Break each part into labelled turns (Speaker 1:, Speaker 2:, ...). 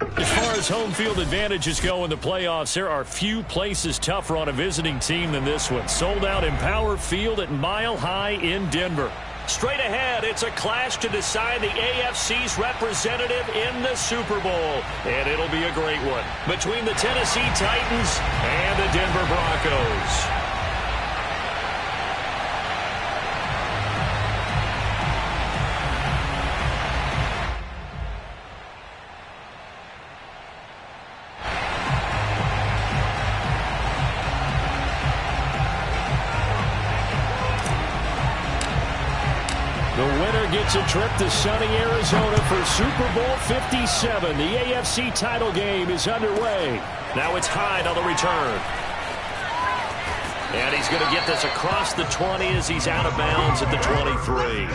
Speaker 1: As far as home field advantages go in the playoffs, there are few places tougher on a visiting team than this one. Sold out Empower Field at Mile High in Denver. Straight ahead, it's a clash to decide the AFC's representative in the Super Bowl. And it'll be a great one between the Tennessee Titans and the Denver Broncos. Gets a trip to sunny Arizona for Super Bowl 57. The AFC title game is underway. Now it's Hyde on the return. And he's going to get this across the 20 as he's out of bounds at the 23.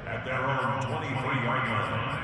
Speaker 2: At their own 23-yard line.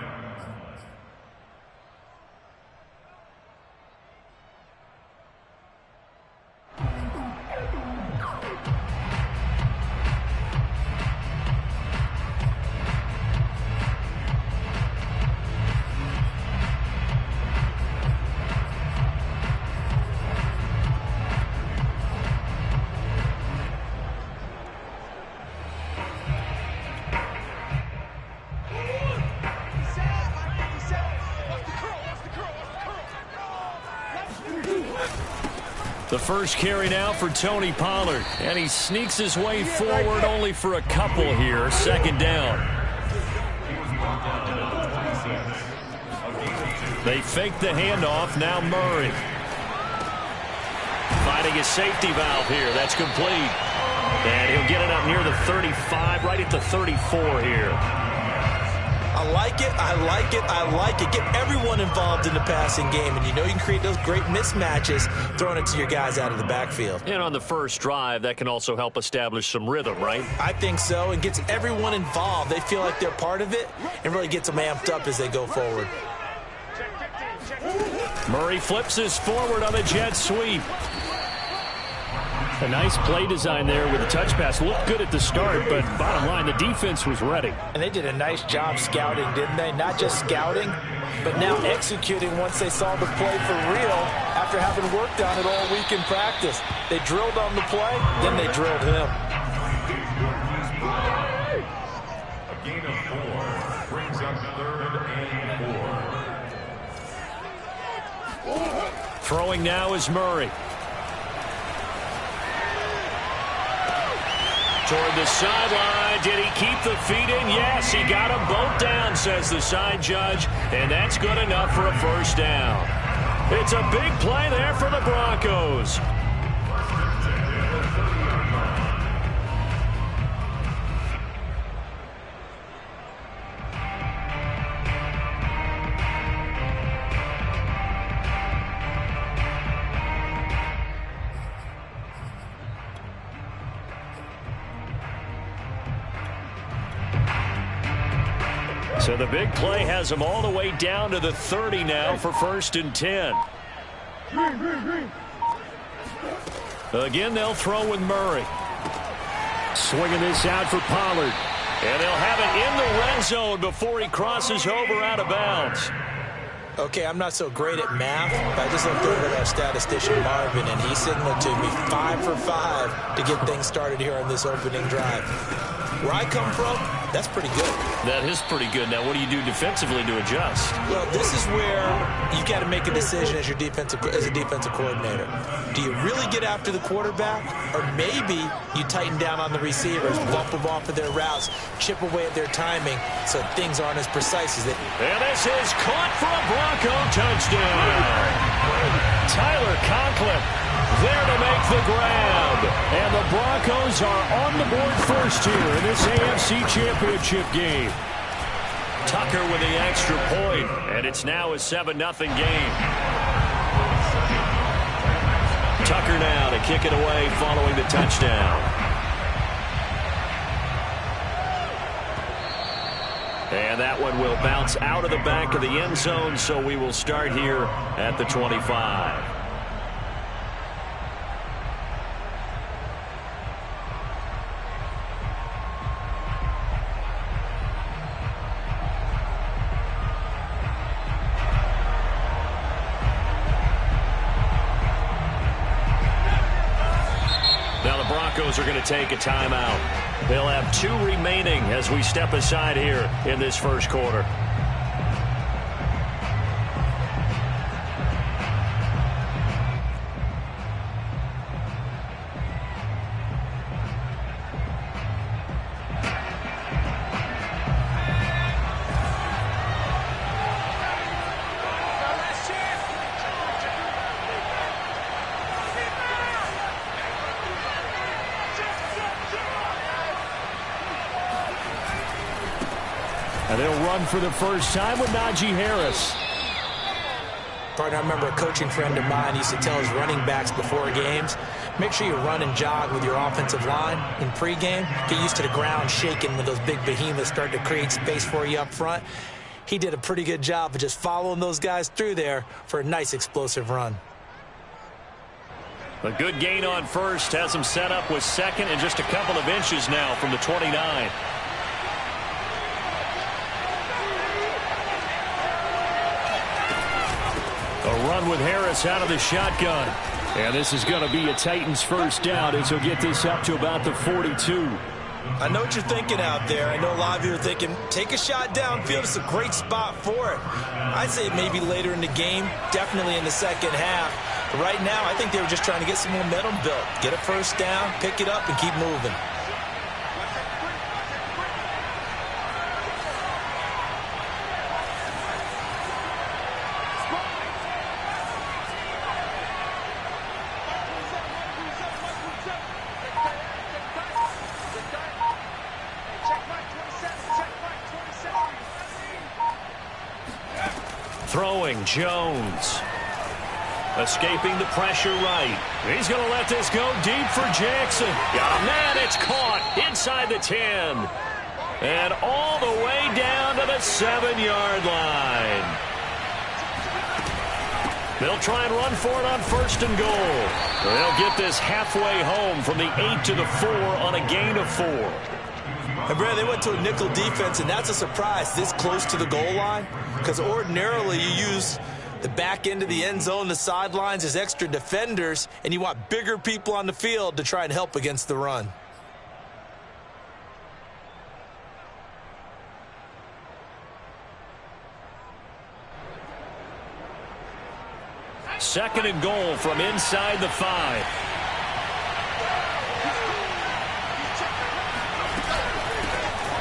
Speaker 1: The first carry now for Tony Pollard, and he sneaks his way forward only for a couple here. Second down. They fake the handoff. Now Murray. Finding a safety valve here. That's complete. And he'll get it up near the 35, right at the 34 here.
Speaker 3: I like it, I like it, I like it. Get everyone involved in the passing game, and you know you can create those great mismatches throwing it to your guys out of the backfield.
Speaker 1: And on the first drive, that can also help establish some rhythm, right?
Speaker 3: I think so, and gets everyone involved. They feel like they're part of it and really gets them amped up as they go forward.
Speaker 1: Murray flips us forward on the jet sweep. A nice play design there with a touch pass. Looked good at the start, but bottom line, the defense was ready.
Speaker 3: And they did a nice job scouting, didn't they? Not just scouting, but now executing once they saw the play for real after having worked on it all week in practice. They drilled on the play, then they drilled him.
Speaker 2: A gain of 4 brings up 3rd and 4.
Speaker 1: Throwing now is Murray. Toward the sideline. Did he keep the feet in? Yes, he got them both down, says the side judge. And that's good enough for a first down. It's a big play there for the Broncos. So the big play has them all the way down to the 30 now for 1st and 10. Again, they'll throw with Murray. Swinging this out for Pollard. And they'll have it in the red zone before he crosses over out of bounds.
Speaker 3: Okay, I'm not so great at math, but I just looked over at our statistician Marvin, and he signaled to me 5 for 5 to get things started here on this opening drive. Where I come from, that's pretty good.
Speaker 1: That is pretty good. Now, what do you do defensively to adjust?
Speaker 3: Well, this is where you got to make a decision as a defensive coordinator. Do you really get after the quarterback, or maybe you tighten down on the receivers, bump them off of their routes, chip away at their timing, so things aren't as precise as they.
Speaker 1: And this is caught for a Bronco touchdown. Tyler Conklin there to make the grab. And the Broncos are on the board first here in this AFC Championship game. Tucker with the extra point, and it's now a 7-0 game. Tucker now to kick it away following the touchdown. And that one will bounce out of the back of the end zone, so we will start here at the 25. Broncos are going to take a timeout. They'll have 2 remaining as we step aside here in this first quarter. And they'll run for the first time with Najee Harris.
Speaker 3: Partner, I remember a coaching friend of mine used to tell his running backs before games, make sure you run and jog with your offensive line in pregame. Get used to the ground shaking when those big behemoths start to create space for you up front. He did a pretty good job of just following those guys through there for a nice explosive run.
Speaker 1: A good gain on first has him set up with second and just a couple of inches now from the 29. A run with Harris out of the shotgun. And this is going to be a Titans first down as he'll get this up to about the 42.
Speaker 3: I know what you're thinking out there. I know a lot of you are thinking, take a shot downfield. It's a great spot for it. I'd say maybe later in the game, definitely in the second half. But right now, I think they were just trying to get some momentum built. Get a first down, pick it up, and keep moving.
Speaker 1: Throwing Jones. Escaping the pressure right. He's going to let this go deep for Jackson. Got a man. It's caught inside the 10. And all the way down to the 7-yard line. They'll try and run for it on first and goal. They'll get this halfway home from the 8 to the 4 on a gain of 4.
Speaker 3: And Brad, they went to a nickel defense, and that's a surprise this close to the goal line, because ordinarily you use the back end of the end zone, the sidelines as extra defenders, and you want bigger people on the field to try and help against the run.
Speaker 1: Second and goal from inside the 5.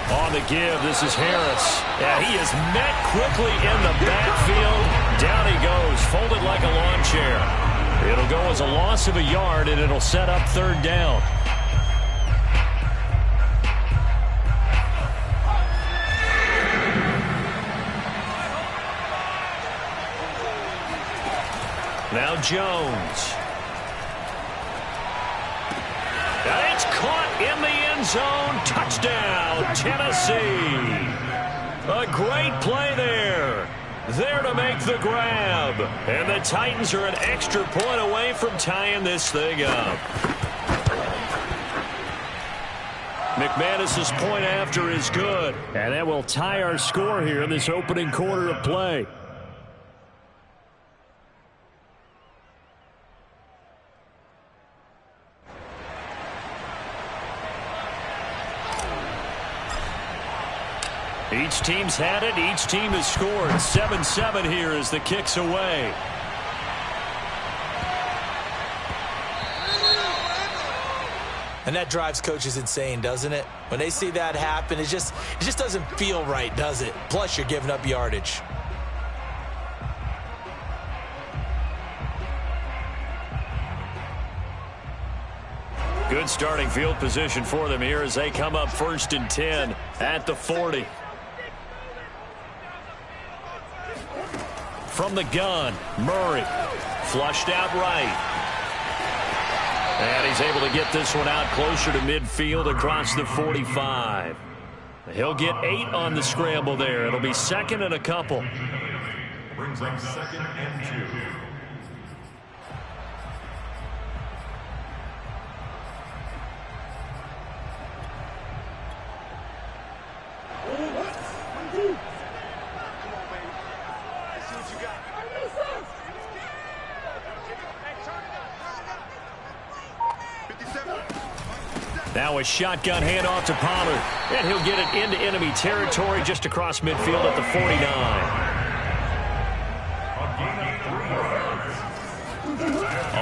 Speaker 1: On the give, this is Harris. Yeah, he is met quickly in the backfield. Down he goes, folded like a lawn chair. It'll go as a loss of a yard, and it'll set up third down. Now Jones. And it's caught in the end zone. Touchdown, Tennessee. A great play there. There to make the grab. And the Titans are an extra point away from tying this thing up. McManus's point after is good. And that will tie our score here in this opening quarter of play. Each team's had it. Each team has scored. 7-7 here as the kick's away.
Speaker 3: And that drives coaches insane, doesn't it? When they see that happen, it just doesn't feel right, does it? Plus, you're giving up yardage.
Speaker 1: Good starting field position for them here as they come up first and 10 at the 40. From the gun, Murray flushed out right. And he's able to get this one out closer to midfield across the 45. He'll get 8 on the scramble there. It'll be second and a couple.
Speaker 2: Brings up second and 2.
Speaker 1: Now a shotgun handoff to Pollard. And he'll get it into enemy territory just across midfield at the 49.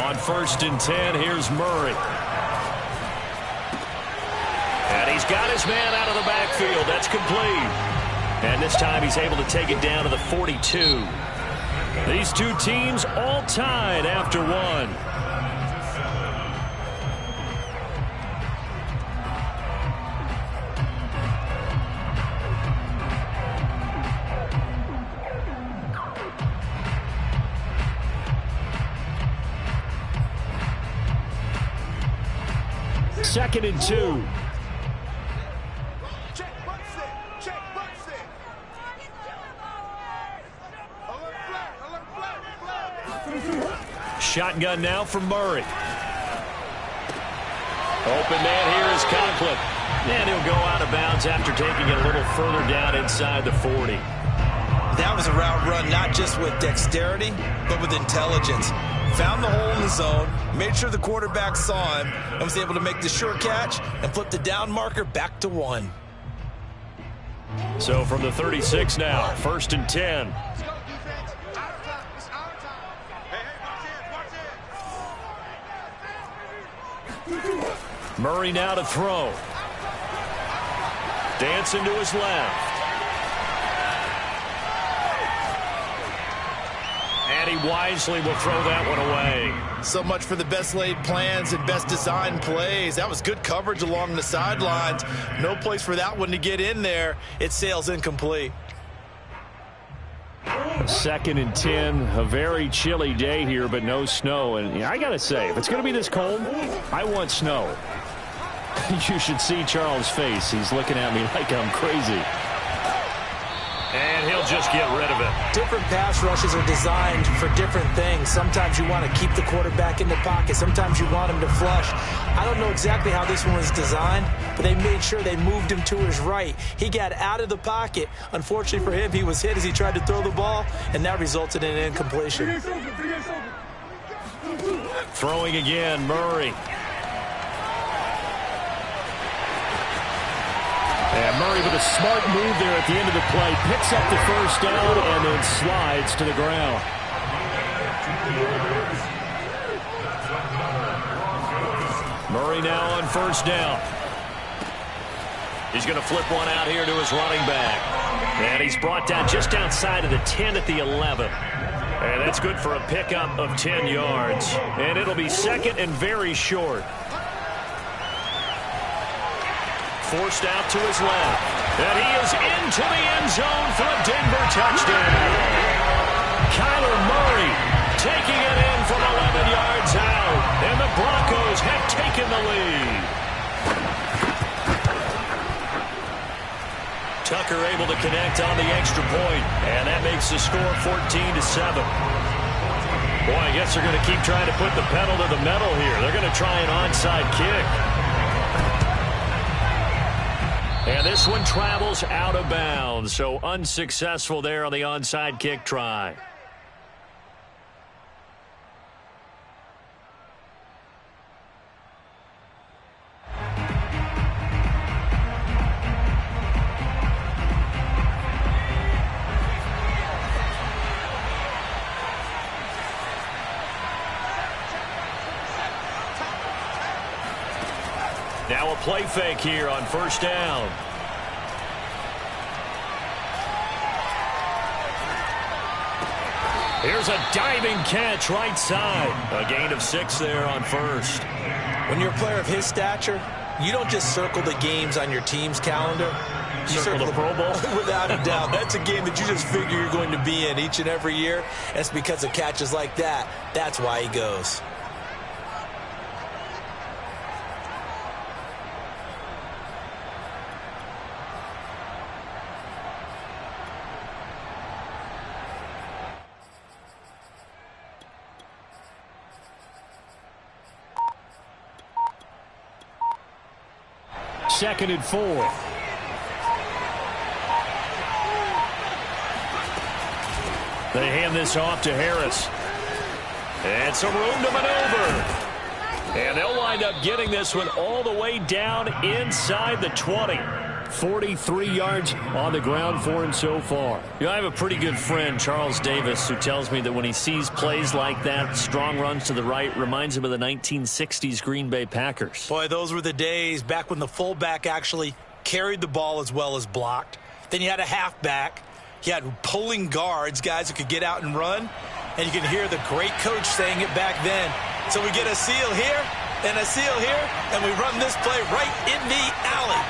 Speaker 1: On 1st and 10, here's Murray. And he's got his man out of the backfield. That's complete. And this time he's able to take it down to the 42. These two teams all tied after one. Second and 2. Shotgun now for Murray. Open man here is Conklin. And he'll go out of bounds after taking it a little further down inside the 40.
Speaker 3: That was a route run not just with dexterity, but with intelligence. Found the hole in the zone, made sure the quarterback saw him, and was able to make the sure catch and flip the down marker back to 1.
Speaker 1: So from the 36 now, 1st and 10. Murray now to throw. Dancing to his left. And he wisely will throw that one away.
Speaker 4: So much for the best laid plans and best designed plays. That was good coverage along the sidelines. No place for that one to get in there. It sails incomplete.
Speaker 1: 2nd and 10. A very chilly day here, but no snow. And I got to say, if it's going to be this cold, I want snow. You should see Charles' face. He's looking at me like I'm crazy. And he'll just get rid of it.
Speaker 3: Different pass rushes are designed for different things. Sometimes you want to keep the quarterback in the pocket. Sometimes you want him to flush. I don't know exactly how this one was designed, but they made sure they moved him to his right. He got out of the pocket. Unfortunately for him, he was hit as he tried to throw the ball, and that resulted in an incompletion.
Speaker 1: Throwing again, Murray. And Murray with a smart move there at the end of the play. Picks up the first down and then slides to the ground. Murray now on 1st down. He's going to flip one out here to his running back. And he's brought down just outside of the 10 at the 11. And that's good for a pickup of 10 yards. And it'll be 2nd and very short. Forced out to his left. And he is into the end zone for a Denver touchdown. Kyler Murray taking it in from 11 yards out. And the Broncos have taken the lead. Tucker able to connect on the extra point. And that makes the score 14-7. Boy, I guess they're going to keep trying to put the pedal to the metal here. They're going to try an onside kick. And this one travels out of bounds, so unsuccessful there on the onside kick try. Now a play fake here on 1st down. Here's a diving catch right side. A gain of 6 there on 1st.
Speaker 3: When you're a player of his stature, you don't just circle the games on your team's calendar. You
Speaker 1: circle the Pro Bowl?
Speaker 3: Without a doubt. That's a game that you just figure you're going to be in each and every year. And it's because of catches like that. That's why he goes.
Speaker 1: Second and 4. They hand this off to Harris. And some room to maneuver. And they'll wind up getting this one all the way down inside the 20. 43 yards on the ground for him so far. You know, I have a pretty good friend, Charles Davis, who tells me that when he sees plays like that, strong runs to the right, reminds him of the 1960s Green Bay Packers.
Speaker 3: Boy, those were the days back when the fullback actually carried the ball as well as blocked. Then you had a halfback. You had pulling guards, guys who could get out and run. And you can hear the great coach saying it back then. So we get a seal here and a seal here, and we run this play right in the alley.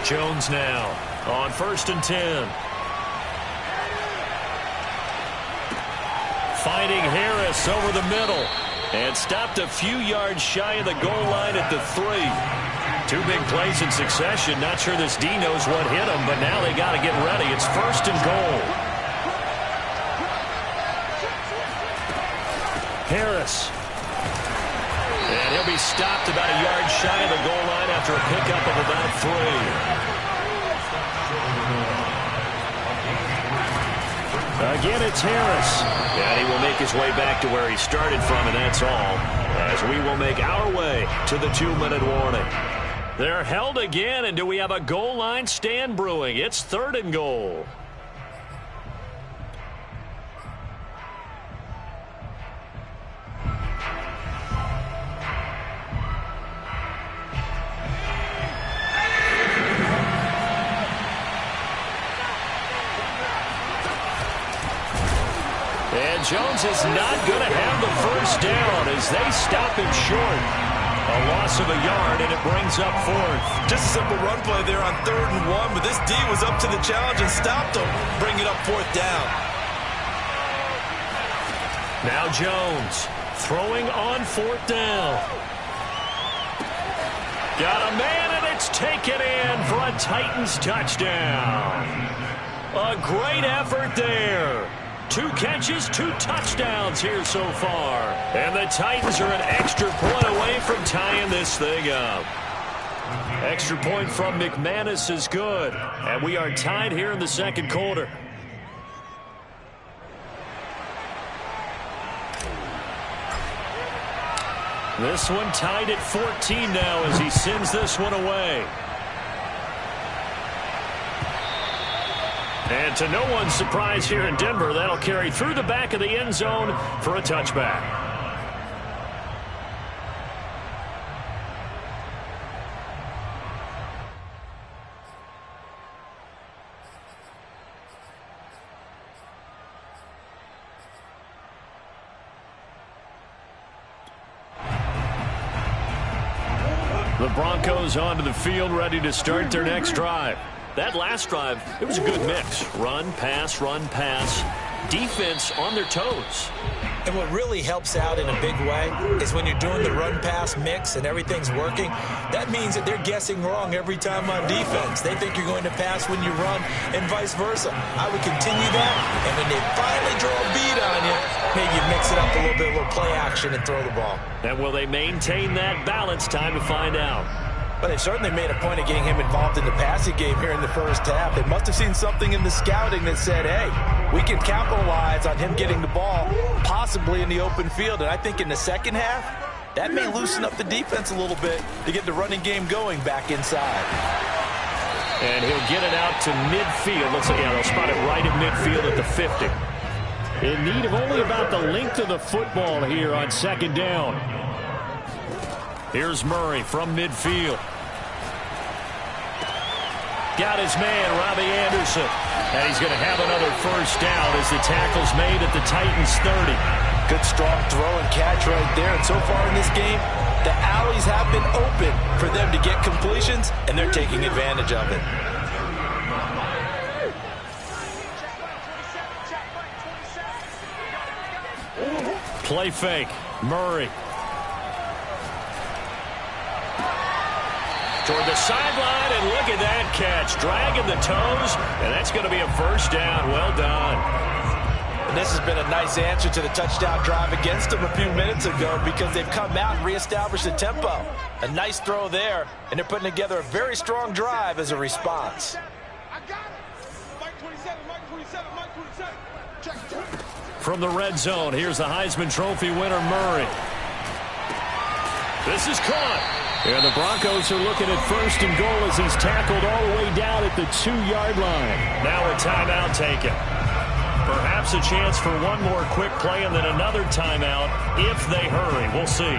Speaker 1: Jones now on 1st and 10. Finding Harris over the middle. And stopped a few yards shy of the goal line at the 3. 2 big plays in succession. Not sure this D knows what hit him, but now they got to get ready. It's 1st and goal. Harris. And he'll be stopped about a yard shy of the goal line after a pickup of about 3. Again, it's Harris. And he will make his way back to where he started from, and that's all. As we will make our way to the 2-minute warning. They're held again, and do we have a goal line stand brewing? It's 3rd and goal. And Jones is not going to have the first down as they stop him short. A loss of a yard, and it brings up 4th.
Speaker 4: Just a simple run play there on 3rd and 1, but this D was up to the challenge and stopped him. Bring it up 4th down.
Speaker 1: Now Jones throwing on 4th down. Got a man, and it's taken in for a Titans touchdown. A great effort there. 2 catches, 2 touchdowns here so far. And the Titans are an extra point away from tying this thing up. Extra point from McManus is good. And we are tied here in the 2nd quarter. This one tied at 14 now as he sends this one away. And to no one's surprise here in Denver, that'll carry through the back of the end zone for a touchback. The Broncos onto the field, ready to start their next drive. That last drive, it was a good mix. Run, pass, defense on their toes.
Speaker 3: And what really helps out in a big way is when you're doing the run-pass mix and everything's working, that means that they're guessing wrong every time on defense. They think you're going to pass when you run and vice versa. I would continue that, and when they finally draw a beat on you, maybe you mix it up a little bit, a little play action, and throw the ball.
Speaker 1: And will they maintain that balance? Time to find out.
Speaker 4: But they've certainly made a point of getting him involved in the passing game here in the first half. They must have seen something in the scouting that said, hey, we can capitalize on him getting the ball, possibly in the open field. And I think in the second half, that may loosen up the defense a little bit to get the running game going back inside.
Speaker 1: And he'll get it out to midfield. Looks like, yeah, they'll spot it right at midfield at the 50. In need of only about the length of the football here on 2nd down. Here's Murray from midfield. Got his man, Robbie Anderson. And he's going to have another first down as the tackle's made at the Titans 30.
Speaker 4: Good strong throw and catch right there. And so far in this game, the alleys have been open for them to get completions, and they're taking advantage of it.
Speaker 1: Play fake. Murray. Toward the sideline, and look at that catch. Dragging the toes, and that's going to be a first down. Well done.
Speaker 4: And this has been a nice answer to the touchdown drive against them a few minutes ago because they've come out and reestablished the tempo. A nice throw there, and they're putting together a very strong drive as a response.
Speaker 1: from the red zone. Here's the Heisman Trophy winner, Murray. This is caught. And the Broncos are looking at first and goal as he's tackled all the way down at the 2-yard line. Now a timeout taken. Perhaps a chance for one more quick play and then another timeout if they hurry. We'll see.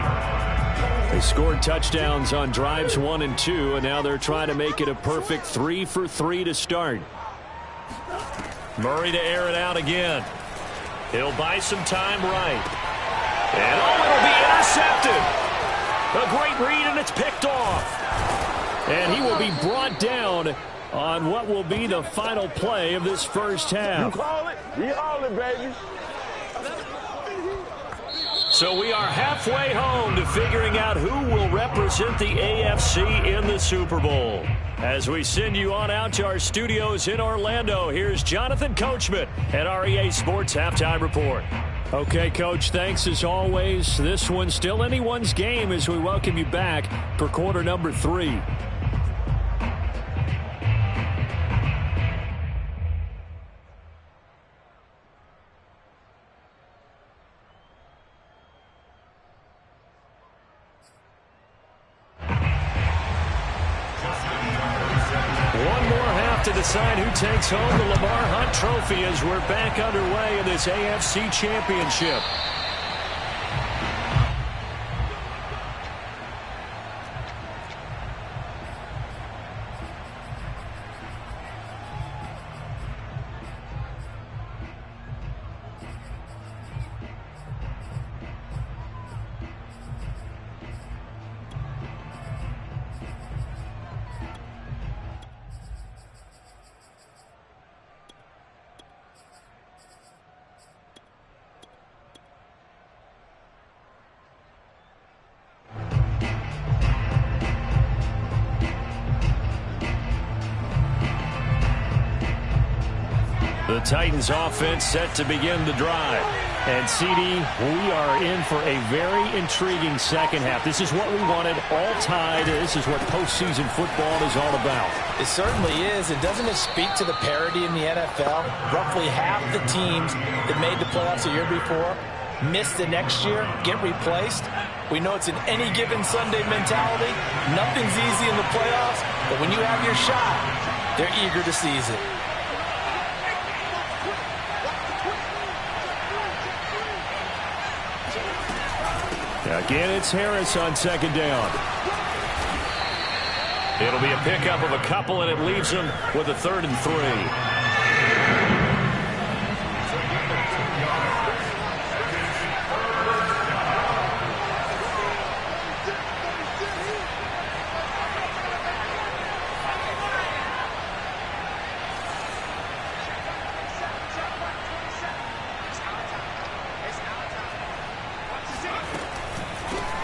Speaker 1: They scored touchdowns on drives 1 and 2, and now they're trying to make it a perfect 3 for 3 to start. Murray to air it out again. He'll buy some time right. And it'll be intercepted. A great read, and it's picked off. And he will be brought down on what will be the final play of this first half.
Speaker 5: You call it? You call it, baby.
Speaker 1: So we are halfway home to figuring out who will represent the AFC in the Super Bowl. As we send you on out to our studios in Orlando, here's Jonathan Coachman at our EA Sports Halftime Report. Okay, Coach, thanks as always. This one's still anyone's game as we welcome you back for quarter number 3. To decide who takes home the Lamar Hunt Trophy as we're back underway in this AFC Championship. The Titans offense set to begin the drive. And, CD, we are in for a very intriguing second half. This is what we wanted, all tied. This is what postseason football is all about.
Speaker 3: It certainly is. And doesn't it speak to the parity in the NFL? Roughly half the teams that made the playoffs a year before miss the next year, get replaced. We know it's an any given Sunday mentality. Nothing's easy in the playoffs, but when you have your shot, they're eager to seize it.
Speaker 1: Again, it's Harris on second down. It'll be a pickup of a couple, and it leaves them with a 3rd and 3.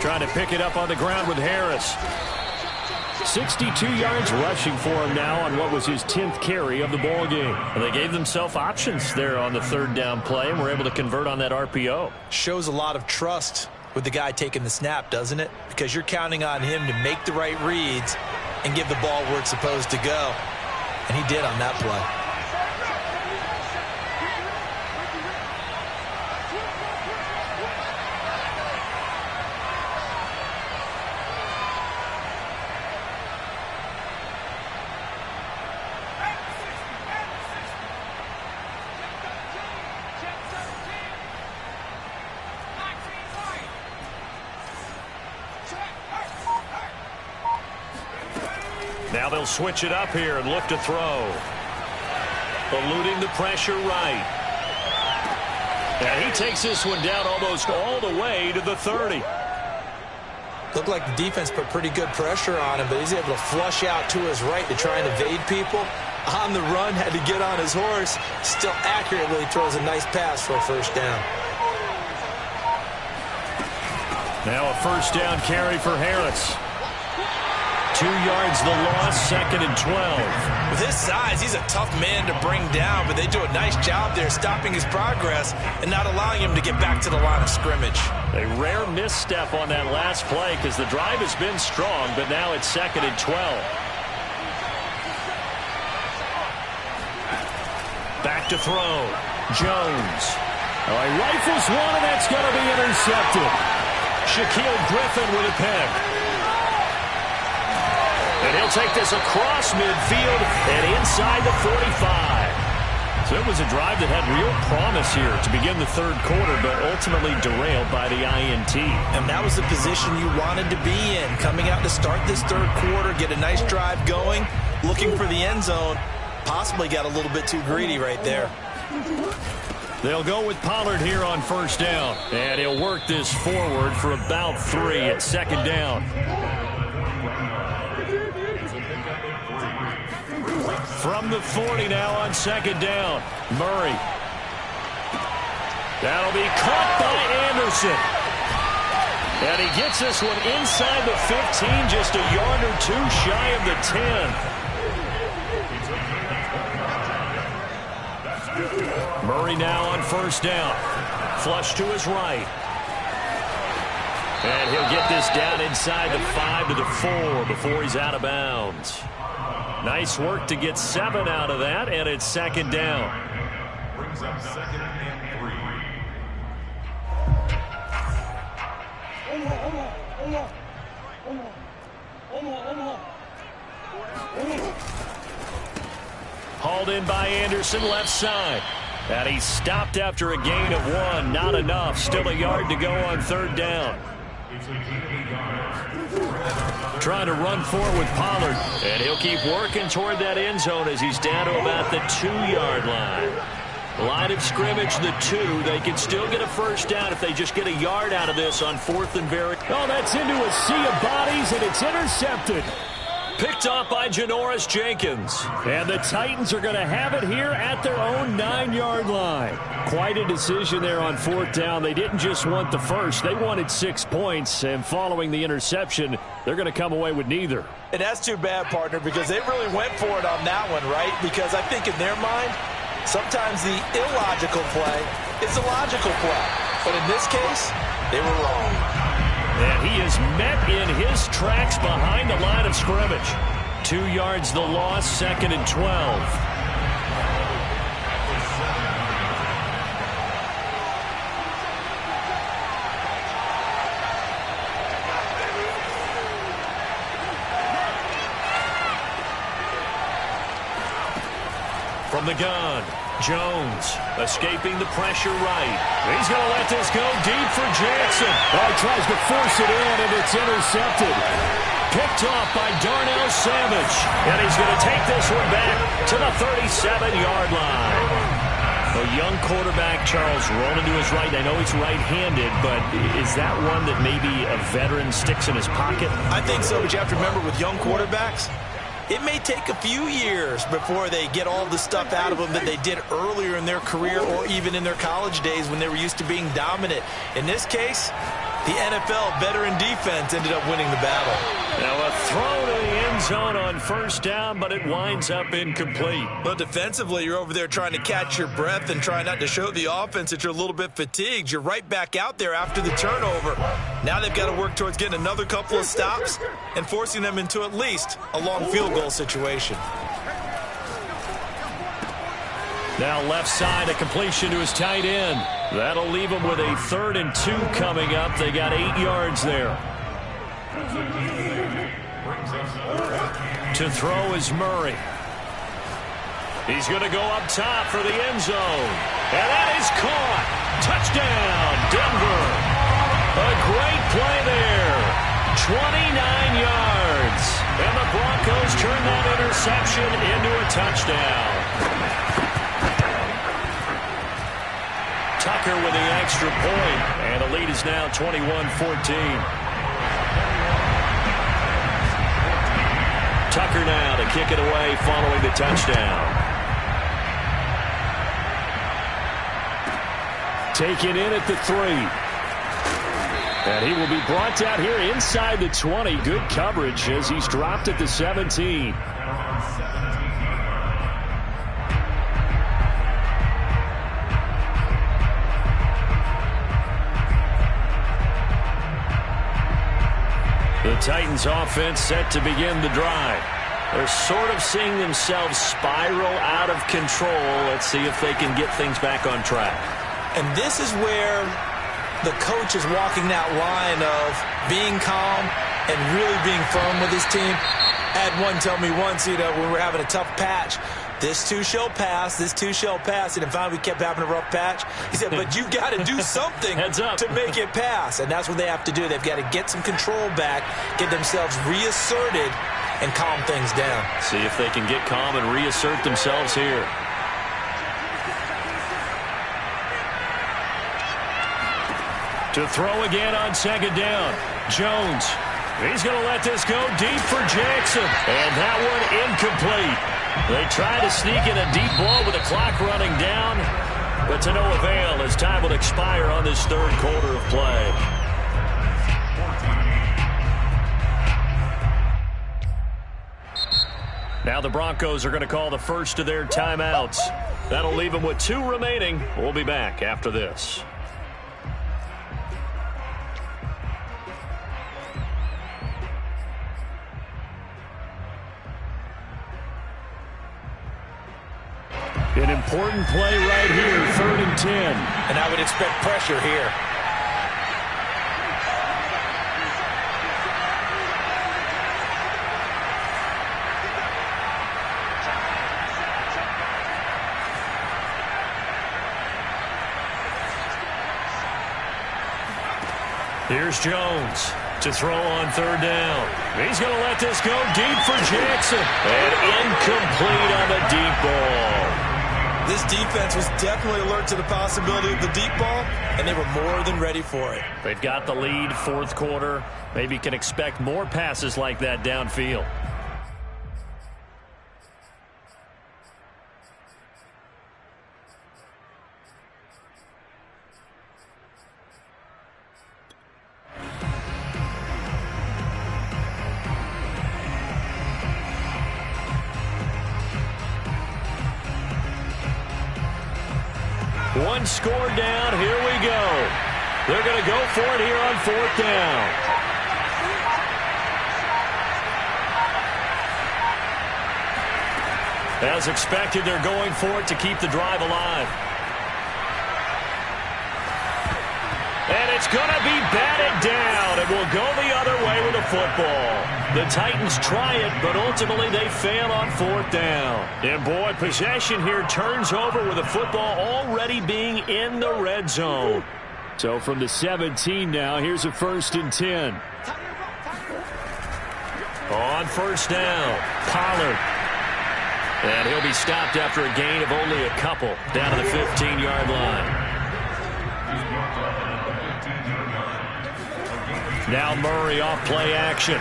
Speaker 1: Trying to pick it up on the ground with Harris. 62 yards rushing for him now on what was his 10th carry of the ball game. And they gave themselves options there on the 3rd down play and were able to convert on that RPO.
Speaker 3: Shows a lot of trust with the guy taking the snap, doesn't it? Because you're counting on him to make the right reads and give the ball where it's supposed to go. And he did on that play.
Speaker 1: Now they'll switch it up here and look to throw. Eluding the pressure right. And he takes this one down almost all the way to the 30.
Speaker 3: Looked like the defense put pretty good pressure on him, but he's able to flush out to his right to try and evade people. On the run, had to get on his horse. Still accurately throws a nice pass for a first down.
Speaker 1: Now a first down carry for Harris. 2 yards the loss, 2nd and 12.
Speaker 3: With his size, he's a tough man to bring down, but they do a nice job there stopping his progress and not allowing him to get back to the line of scrimmage.
Speaker 1: A rare misstep on that last play because the drive has been strong, but now it's 2nd and 12. Back to throw. Jones. Oh, he rifles one, and that's going to be intercepted. Shaquille Griffin with a pick. And he'll take this across midfield and inside the 45. So it was a drive that had real promise here to begin the third quarter, but ultimately derailed by the INT.
Speaker 3: And that was the position you wanted to be in, coming out to start this third quarter, get a nice drive going, looking for the end zone. Possibly got a little bit too greedy right there.
Speaker 1: They'll go with Pollard here on first down, and he'll work this forward for about 3 at second down. From the 40 now on second down. Murray. That'll be caught by Anderson. And he gets this one inside the 15, just a yard or two shy of the 10. Murray now on first down. Flush to his right. And he'll get this down inside the 5 to the 4 before he's out of bounds. Nice work to get 7 out of that, and it's second down.
Speaker 2: Brings up second and 3.
Speaker 1: Hauled in by Anderson, left side. And he's stopped after a gain of 1. Not enough. Still a yard to go on third down. Trying to run for it with Pollard. And he'll keep working toward that end zone as he's down to about the 2-yard line. Line of scrimmage, the 2. They can still get a first down if they just get a yard out of this on 4th and very. Oh, that's into a sea of bodies, and it's intercepted. Picked off by Janoris Jenkins. And the Titans are going to have it here at their own 9-yard line. Quite a decision there on 4th down. They didn't just want the first. They wanted 6 points. And following the interception, they're going to come away with neither.
Speaker 3: And that's too bad, partner, because they really went for it on that one, right? Because I think in their mind, sometimes the illogical play is the logical play. But in this case, they were wrong.
Speaker 1: And he is met in his tracks behind the line of scrimmage. 2 yards the loss, second and 12. From the gun, Jones escaping the pressure right. He's going to let this go deep for Jackson. Oh, he tries to force it in, and it's intercepted. Picked off by Darnell Savage. And he's going to take this one back to the 37-yard line. A young quarterback, Charles, rolling to his right. I know he's right-handed, but is that one that maybe a veteran sticks in his pocket?
Speaker 3: I think so, but you have to remember with young quarterbacks, it may take a few years before they get all the stuff out of them that they did earlier in their career or even in their college days when they were used to being dominant. In this case, the NFL veteran defense ended up winning the battle.
Speaker 1: Now a throw to the end zone on first down, but it winds up incomplete.
Speaker 3: But defensively, you're over there trying to catch your breath and try not to show the offense that you're a little bit fatigued. You're right back out there after the turnover. Now they've got to work towards getting another couple of stops and forcing them into at least a long field goal situation.
Speaker 1: Now left side, a completion to his tight end. That'll leave him with a 3rd and 2 coming up. They got 8 yards there. To throw is Murray. He's going to go up top for the end zone. And that is caught. Touchdown, Denver. A great play there. 29 yards. And the Broncos turn that interception into a touchdown. Tucker with the extra point, and the lead is now 21-14. Tucker now to kick it away following the touchdown. Taken in at the 3. And he will be brought down here inside the 20. Good coverage as he's dropped at the 17. The Titans offense set to begin the drive. They're sort of seeing themselves spiral out of control. Let's see if they can get things back on track.
Speaker 3: And this is where the coach is walking that line of being calm and really being firm with his team. I had one tell me once, when we were having a tough patch, this too shall pass, this too shall pass. And finally we kept having a rough patch. He said, but you got to do something to make it pass. And that's what they have to do. They've got to get some control back, get themselves reasserted, and calm things down.
Speaker 1: See if they can get calm and reassert themselves here. To throw again on second down. Jones. He's going to let this go deep for Jackson. And that one incomplete. They try to sneak in a deep ball with the clock running down, but to no avail as time will expire on this third quarter of play. Now the Broncos are going to call the first of their timeouts. That'll leave them with 2 remaining. We'll be back after this. An important play right here, 3rd and 10.
Speaker 3: And I would expect pressure here.
Speaker 1: Here's Jones to throw on 3rd down. He's going to let this go deep for Jackson. And incomplete on the deep ball.
Speaker 3: This defense was definitely alert to the possibility of the deep ball, and they were more than ready for it.
Speaker 1: They've got the lead, 4th quarter. Maybe can expect more passes like that downfield. One score down. Here we go. They're going to go for it here on 4th down. As expected, they're going for it to keep the drive alive. And it's going to be batted down. It will go the other way with the football. The Titans try it, but ultimately they fail on 4th down. And boy, possession here turns over with the football already being in the red zone. So from the 17 now, here's a 1st and 10. On 1st down, Pollard. And he'll be stopped after a gain of only a couple down to the 15-yard line. Now Murray off play action.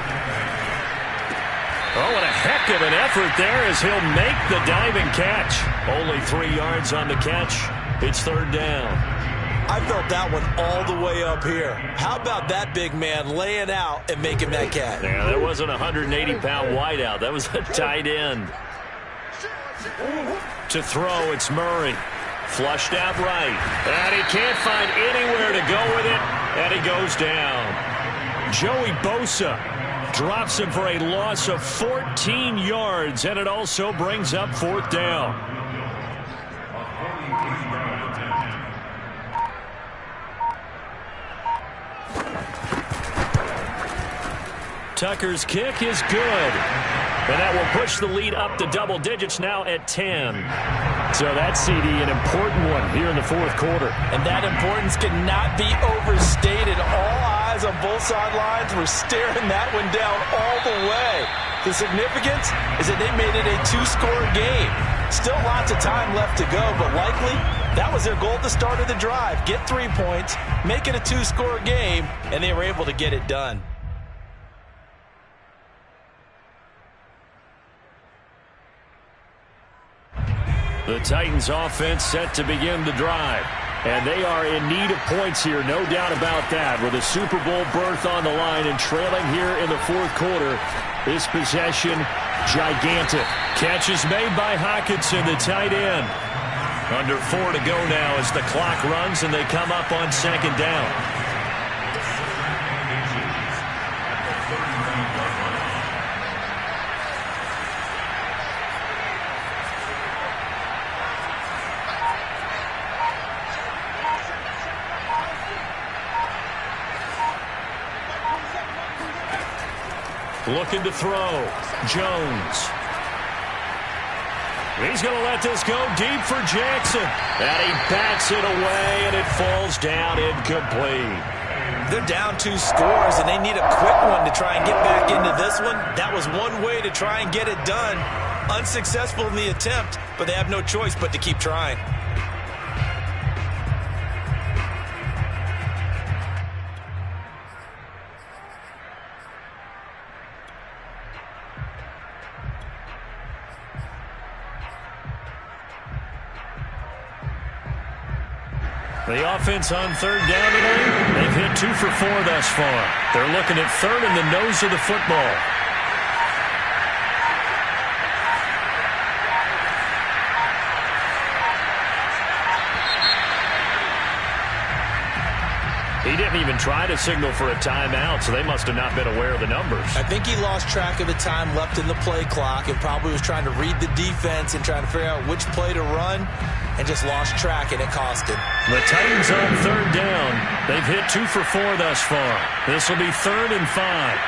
Speaker 1: Oh, what a heck of an effort there as he'll make the diving catch. Only 3 yards on the catch. It's 3rd down.
Speaker 3: I felt that one all the way up here. How about that big man laying out and making that catch?
Speaker 1: Yeah, that wasn't a 180-pound wideout. That was a tight end. To throw, it's Murray. Flushed out right. And he can't find anywhere to go with it. And he goes down. Joey Bosa drops him for a loss of 14 yards, and it also brings up 4th down. Tucker's kick is good. And that will push the lead up to double digits now at 10. So that CD, an important one here in the 4th quarter.
Speaker 3: And that importance cannot be overstated. All eyes on both sidelines were staring that one down all the way. The significance is that they made it a 2-score game. Still lots of time left to go, but likely that was their goal at the start of the drive. Get 3 points, make it a 2-score game, and they were able to get it done.
Speaker 1: The Titans offense set to begin the drive. And they are in need of points here, no doubt about that. With a Super Bowl berth on the line and trailing here in the 4th quarter. This possession, gigantic. Catch is made by Hockenson, the tight end. Under 4 to go now as the clock runs and they come up on 2nd down. Looking to throw. Jones. He's going to let this go deep for Jackson. And he backs it away, and it falls down incomplete.
Speaker 3: They're down 2 scores, and they need a quick one to try and get back into this one. That was one way to try and get it done. Unsuccessful in the attempt, but they have no choice but to keep trying.
Speaker 1: The offense on third down tonight, they've hit 2 for 4 thus far. They're looking at third in the nose of the football. He didn't even try to signal for a timeout, so they must have not been aware of the numbers.
Speaker 3: I think he lost track of the time left in the play clock and probably was trying to read the defense and trying to figure out which play to run and just lost track, and it cost him.
Speaker 1: The Titans on third down. They've hit 2 for 4 thus far. This will be 3rd and 5.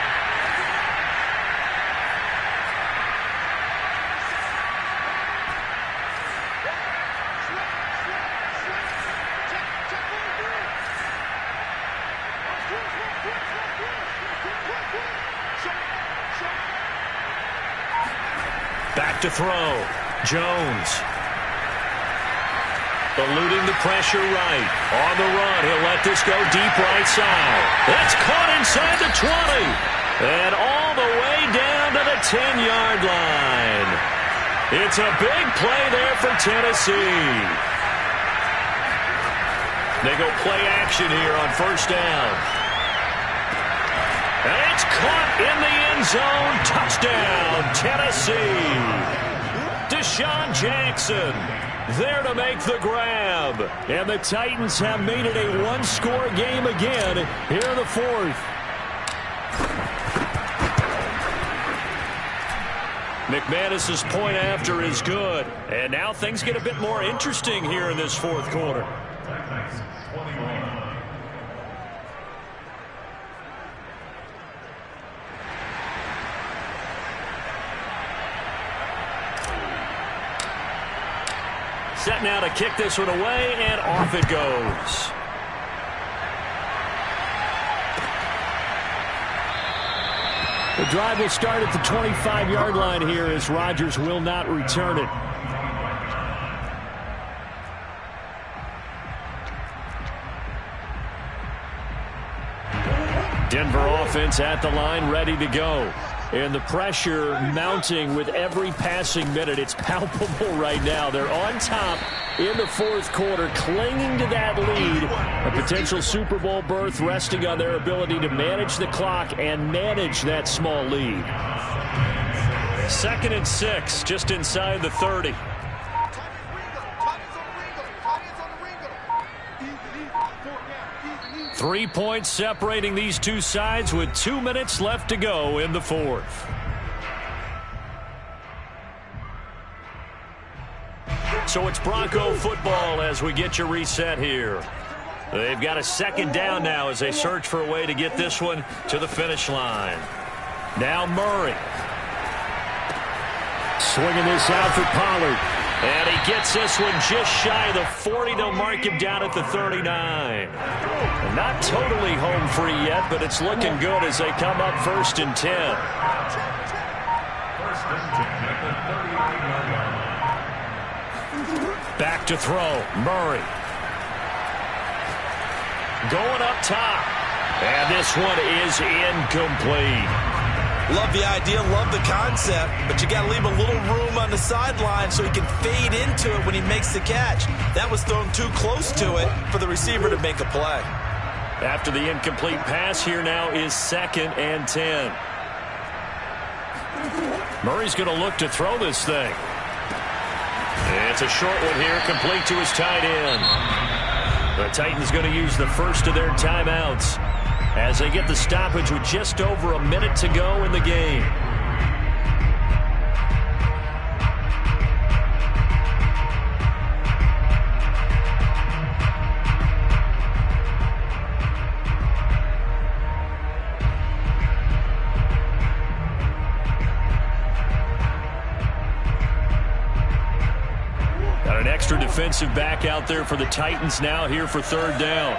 Speaker 1: Back to throw. Jones. Eluding the pressure right. On the run, he'll let this go deep right side. That's caught inside the 20. And all the way down to the 10-yard line. It's a big play there for Tennessee. They go play action here on first down. And it's caught in the end zone. Touchdown, Tennessee. Deshaun Jackson there to make the grab. And the Titans have made it a one-score game again here in the 4th. McManus's point after is good. And now things get a bit more interesting here in this 4th quarter. Set now to kick this one away, and off it goes. The drive will start at the 25-yard line here as Rodgers will not return it. Denver offense at the line, ready to go. And the pressure mounting with every passing minute. It's palpable right now. They're on top in the 4th quarter, clinging to that lead. A potential Super Bowl berth resting on their ability to manage the clock and manage that small lead. 2nd and 6, just inside the 30. Three points separating these two sides with 2 minutes left to go in the 4th. So it's Bronco football as we get you reset here. They've got a 2nd down now as they search for a way to get this one to the finish line. Now Murray. Swinging this out for Pollard. And he gets this one just shy of the 40. They'll mark him down at the 39. Not totally home free yet, but it's looking good as they come up 1st and 10. Back to throw. Murray. Going up top. And this one is incomplete.
Speaker 3: Love the idea, love the concept, but you got to leave a little room on the sideline so he can fade into it when he makes the catch. That was thrown too close to it for the receiver to make a play.
Speaker 1: After the incomplete pass, here now is 2nd and 10. Murray's going to look to throw this thing. It's a short one here, complete to his tight end. The Titans going to use the first of their timeouts as they get the stoppage with just over a minute to go in the game. defensive back out there for the Titans now here for third down.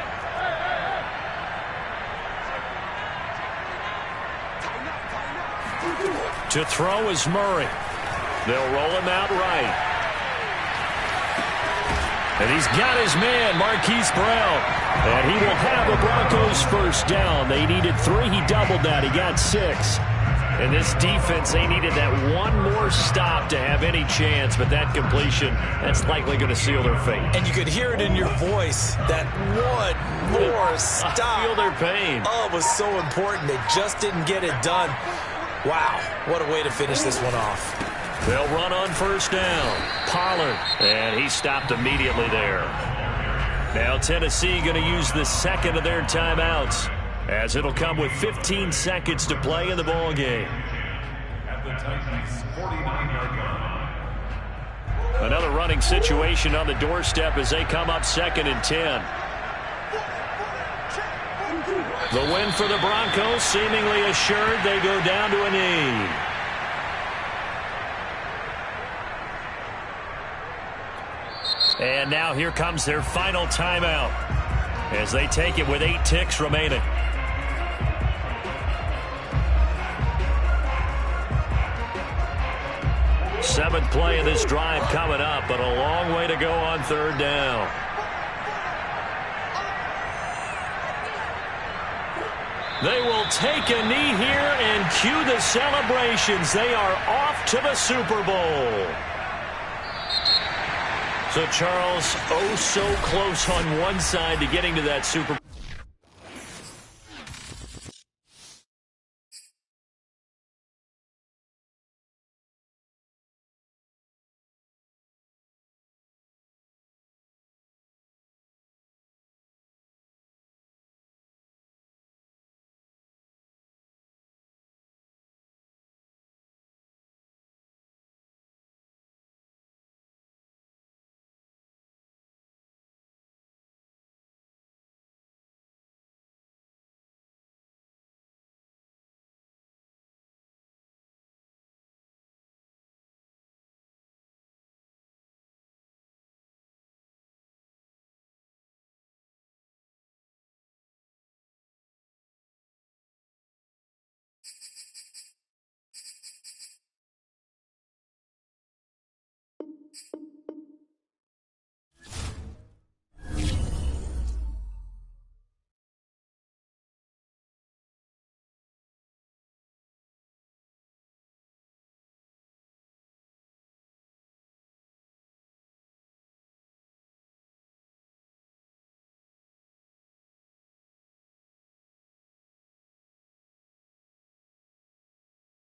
Speaker 1: To throw is Murray. They'll roll him out right. And he's got his man, Marquise Brown. And he will have the Broncos first down. They needed 3. He doubled that. He got 6. And this defense, they needed that one more stop to have any chance. But that completion, that's likely going to seal their fate.
Speaker 3: And you could hear it in your voice, that one more stop.
Speaker 1: I feel their pain.
Speaker 3: Oh, it was so important. They just didn't get it done. Wow, what a way to finish this one off.
Speaker 1: They'll run on first down. Pollard, and he stopped immediately there. Now Tennessee going to use the second of their timeouts, as it'll come with 15 seconds to play in the ball game.
Speaker 2: At the Titans' 49-yard line.
Speaker 1: Another running situation on the doorstep as they come up 2nd and 10. The win for the Broncos seemingly assured. They go down to a knee. And now here comes their final timeout as they take it with 8 ticks remaining. Seventh play of this drive coming up, but a long way to go on third down. They will take a knee here and cue the celebrations. They are off to the Super Bowl. So, Charles, oh so close on one side to getting to that Super Bowl.